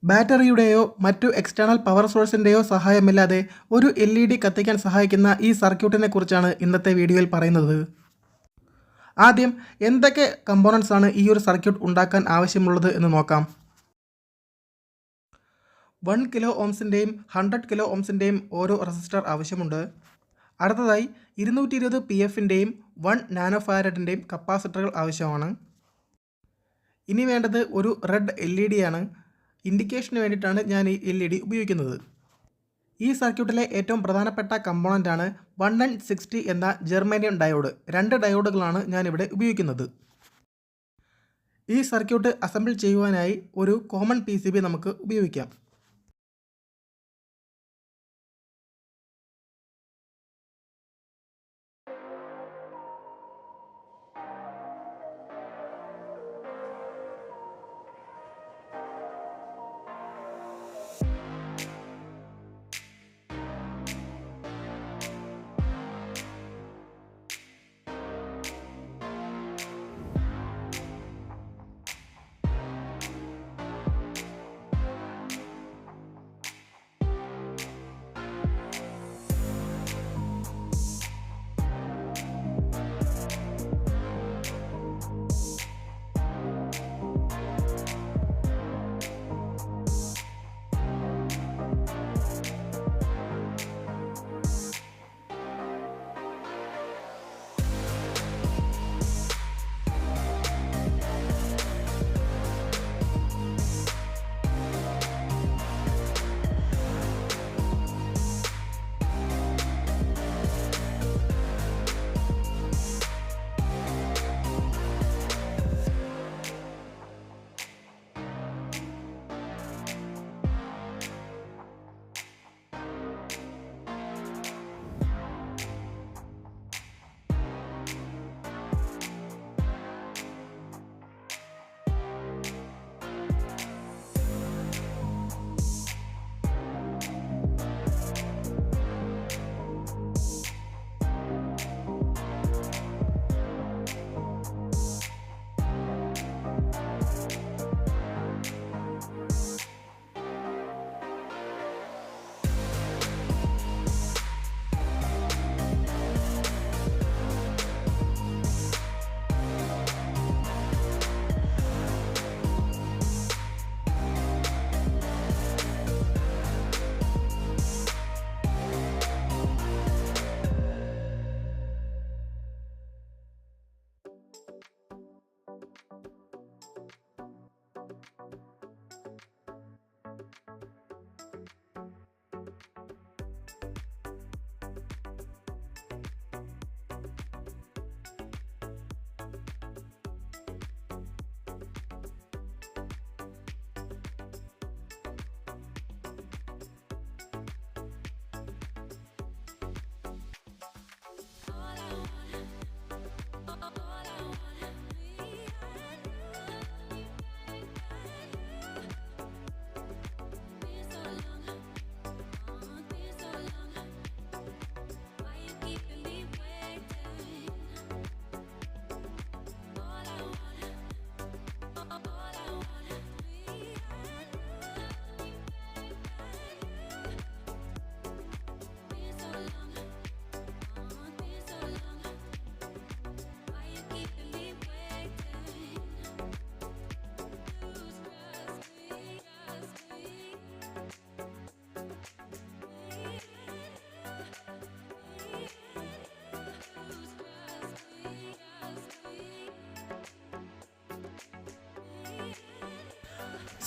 ബാറ്ററിയുടെയോ മറ്റു external power സോഴ്സിൻ്റെയോ സഹായമില്ലാതെ ഒരു LED കത്തിക്കാൻ സഹായിക്കുന്ന ഈ സർക്യൂട്ടിനെ കുറിച്ചാണ് ഇന്നത്തെ വീഡിയോയിൽ പറയുന്നത്. ആദ്യം എന്തൊക്കെ കമ്പോണൻസ് ആണ് ഈ ഒരു സർക്യൂട്ട് ഉണ്ടാക്കാൻ ആവശ്യമുള്ളത് എന്ന് നോക്കാം. 1 കിലോ ഓംസിൻ്റെയും 100 കിലോ ഓംസിൻ്റെയും ഓരോ റെസിസ്റ്റർ ആവശ്യമുണ്ട്. അടുത്തതായി 220 PFൻ്റെയും 1 നാനോ ഫാരഡിൻ്റെയും കപ്പാസിറ്ററുകൾ ആവശ്യമാണ്. ഇനി വേണ്ടത് ഒരു റെഡ് LED ആണ്. ഇൻഡിക്കേഷന് വേണ്ടിയിട്ടാണ് ഞാൻ ഈ LED ഉപയോഗിക്കുന്നത്. ഈ സർക്യൂട്ടിലെ ഏറ്റവും പ്രധാനപ്പെട്ട കമ്പോണൻ്റാണ് 1N60 എന്ന ജെർമേനിയം ഡയോഡ്. 2 ഡയോഡുകളാണ് ഞാനിവിടെ ഉപയോഗിക്കുന്നത്. ഈ സർക്യൂട്ട് അസംബിൾ ചെയ്യുവാനായി ഒരു കോമൺ PCB നമുക്ക് ഉപയോഗിക്കാം.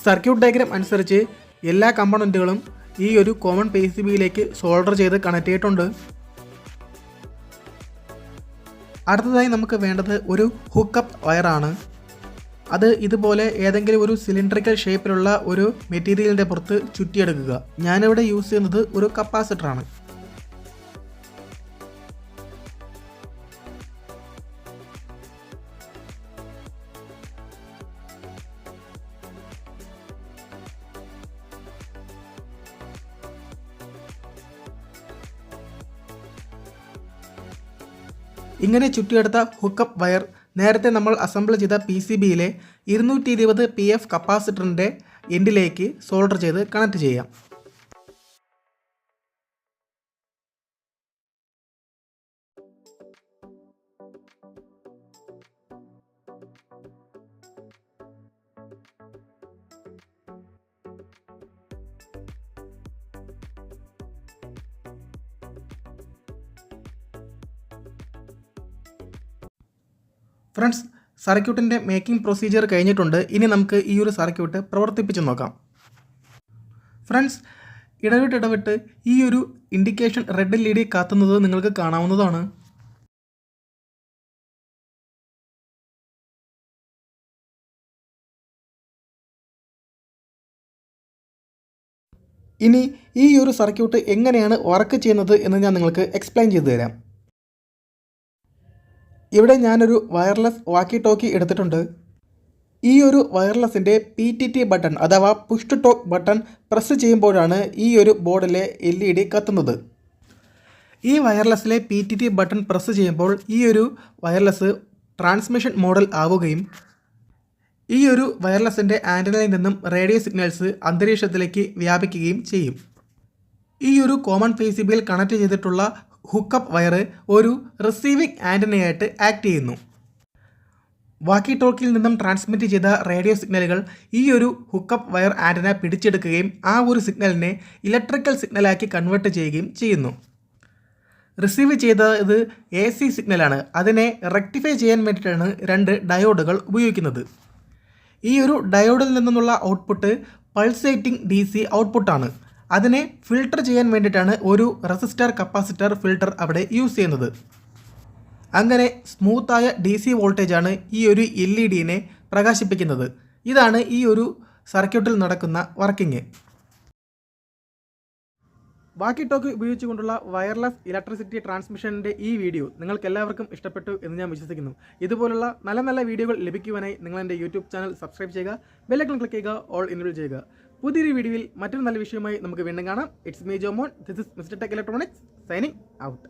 സർക്യൂട്ട് ഡയഗ്രാം അനുസരിച്ച് എല്ലാ കമ്പോണൻറ്റുകളും ഈ ഒരു കോമൺ PCBയിലേക്ക് സോൾഡർ ചെയ്ത് കണക്ട് ചെയ്തിട്ടുണ്ട്. അടുത്തതായി നമുക്ക് വേണ്ടത് ഒരു ഹുക്കപ്പ് വയറാണ്. അത് ഇതുപോലെ ഏതെങ്കിലും ഒരു സിലിണ്ടറിക്കൽ ഷേപ്പിലുള്ള ഒരു മെറ്റീരിയലിൻ്റെ പുറത്ത് ചുറ്റിയെടുക്കുക. ഞാനിവിടെ യൂസ് ചെയ്യുന്നത് ഒരു കപ്പാസിറ്ററാണ്. ഇങ്ങനെ ചുറ്റിയെടുത്ത ഹുക്കപ്പ് വയർ നേരത്തെ നമ്മൾ അസംബിൾ ചെയ്ത PCBയിലെ 220 PF കപ്പാസിറ്ററിൻ്റെ എൻഡിലേക്ക് സോൾഡർ ചെയ്ത് കണക്ട് ചെയ്യാം. ഫ്രണ്ട്സ്, സർക്യൂട്ടിൻ്റെ മേക്കിംഗ് പ്രൊസീജിയർ കഴിഞ്ഞിട്ടുണ്ട്. ഇനി നമുക്ക് ഈ ഒരു സർക്യൂട്ട് പ്രവർത്തിപ്പിച്ച് നോക്കാം. ഫ്രണ്ട്സ്, ഇടവിട്ട് ഈ ഒരു ഇൻഡിക്കേഷൻ റെഡ് LED കത്തുന്നത് നിങ്ങൾക്ക് കാണാവുന്നതാണ്. ഇനി ഈ ഒരു സർക്യൂട്ട് എങ്ങനെയാണ് വർക്ക് ചെയ്യുന്നത് എന്ന് ഞാൻ നിങ്ങൾക്ക് എക്സ്പ്ലെയിൻ ചെയ്തു തരാം. ഇവിടെ ഞാനൊരു വയർലെസ് വാക്കി ടോക്കി എടുത്തിട്ടുണ്ട്. ഈ ഒരു വയർലെസ്സിൻ്റെ PTT ബട്ടൺ അഥവാ push to talk button press ചെയ്യുമ്പോഴാണ് ഈ ഒരു ബോർഡിലെ LED കത്തുന്നത്. ഈ വയർലെസ്സിലെ PTT ബട്ടൺ പ്രസ് ചെയ്യുമ്പോൾ ഈ ഒരു വയർലെസ് ട്രാൻസ്മിഷൻ മോഡൽ ആവുകയും ഈ ഒരു വയർലെസ്സിൻ്റെ ആൻറ്റനയിൽ നിന്നും റേഡിയോ സിഗ്നൽസ് അന്തരീക്ഷത്തിലേക്ക് വ്യാപിക്കുകയും ചെയ്യും. ഈ ഒരു കോമൺ PCBയിൽ കണക്ട് ചെയ്തിട്ടുള്ള ഹുക്കപ്പ് വയർ ഒരു റിസീവിംഗ് ആൻറ്റനയായിട്ട് ആക്ട് ചെയ്യുന്നു. വാക്കി ടോക്കിയിൽ നിന്നും ട്രാൻസ്മിറ്റ് ചെയ്ത റേഡിയോ സിഗ്നലുകൾ ഈ ഒരു ഹുക്കപ്പ് വയർ ആൻറ്റന പിടിച്ചെടുക്കുകയും ആ ഒരു സിഗ്നലിനെ ഇലക്ട്രിക്കൽ സിഗ്നലാക്കി കൺവേർട്ട് ചെയ്യുകയും ചെയ്യുന്നു. റിസീവ് ചെയ്തത് AC സിഗ്നലാണ്. അതിനെ റെക്ടിഫൈ ചെയ്യാൻ വേണ്ടിയിട്ടാണ് 2 ഡയോഡുകൾ ഉപയോഗിക്കുന്നത്. ഈ ഒരു ഡയോഡിൽ നിന്നുള്ള ഔട്ട്പുട്ട് പൾസേറ്റിംഗ് DC ഔട്ട്പുട്ടാണ്. അതിനെ ഫിൽട്ടർ ചെയ്യാൻ വേണ്ടിയിട്ടാണ് ഒരു റെസിസ്റ്റർ കപ്പാസിറ്റർ ഫിൽട്ടർ അവിടെ യൂസ് ചെയ്യുന്നത്. അങ്ങനെ സ്മൂത്തായ DC വോൾട്ടേജാണ് ഈ ഒരു LEDനെ പ്രകാശിപ്പിക്കുന്നത്. ഇതാണ് ഈ ഒരു സർക്യൂട്ടിൽ നടക്കുന്ന വർക്കിംഗ്. വാക്കി ടോക്കി ഉപയോഗിച്ചുകൊണ്ടുള്ള വയർലെസ് ഇലക്ട്രിസിറ്റി ട്രാൻസ്മിഷൻ്റെ ഈ വീഡിയോ നിങ്ങൾക്ക് എല്ലാവർക്കും ഇഷ്ടപ്പെട്ടു എന്ന് ഞാൻ വിശ്വസിക്കുന്നു. ഇതുപോലുള്ള നല്ല നല്ല വീഡിയോകൾ ലഭിക്കുവാനായി നിങ്ങൾ എൻ്റെ യൂട്യൂബ് ചാനൽ സബ്സ്ക്രൈബ് ചെയ്യുക, ബെൽ ഐക്കൺ ക്ലിക്ക് ചെയ്യുക, ഓൾ എനേബിൾ ചെയ്യുക. പുതിയൊരു വീഡിയോയിൽ മറ്റൊരു നല്ല വിഷയവുമായി നമുക്ക് വീണ്ടും കാണാം. It's me Jomon. This is mister tech electronics signing out.